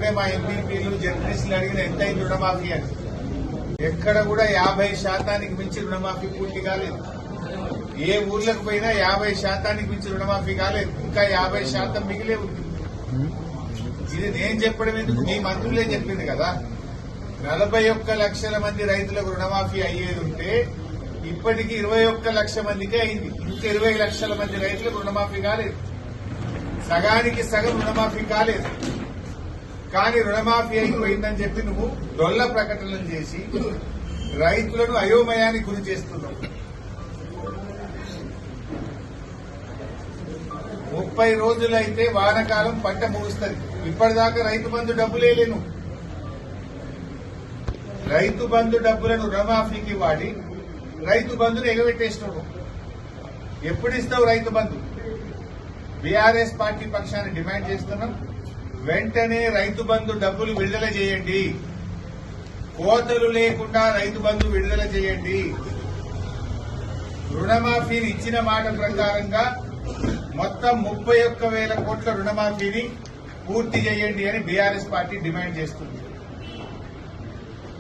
ఇప్పుడే మా ఎంపీపీలు జర్నలిస్టులు అడిగిన ఎంత అయింది రుణమాఫీ అని. ఎక్కడ కూడా 50% మించి రుణమాఫీ పూర్తి కాలేదు. ఏ ఊర్లకు పోయినా 50% మించి రుణమాఫీ కాలేదు. ఇంకా 50% మిగిలే ఉంది. ఇది నేను చెప్పడం ఎందుకు, మీ మంత్రులే చెప్పింది కదా. 41 లక్షల మంది రైతులకు రుణమాఫీ అయ్యేది ఉంటే ఇప్పటికీ 21 లక్షల మందికే అయింది. ఇంకా 20 లక్షల మంది రైతులకు రుణమాఫీ కాలేదు. సగానికి సగం రుణమాఫీ కాలేదు. కానీ రుణమాఫీ అయిపోయిందని చెప్పి నువ్వు డొల్ల ప్రకటనలు చేసి రైతులను అయోమయానికి గురి చేస్తున్నావు. 30 రోజులైతే వానాకాలం పంట ముగుస్తుంది. ఇప్పటిదాకా రైతు బంధు డబ్బులే లేను. రైతు బంధు డబ్బులను రుణమాఫీకి వాడి రైతు బంధును ఎగబెట్టేస్తున్నావు. ఎప్పుడు ఇస్తావు రైతు బంధు? బీఆర్ఎస్ పార్టీ పక్షాన్ని డిమాండ్ చేస్తున్నాం. వెంటనే రైతు బంధు డబ్బులు విడుదల చేయండి. కోతలు లేకుండా రైతు బంధు విడుదల చేయండి. రుణమాఫీని ఇచ్చిన మాట ప్రకారంగా మొత్తం 31,000 కోట్ల రుణమాఫీని పూర్తి చేయండి అని బీఆర్ఎస్ పార్టీ డిమాండ్ చేస్తుంది.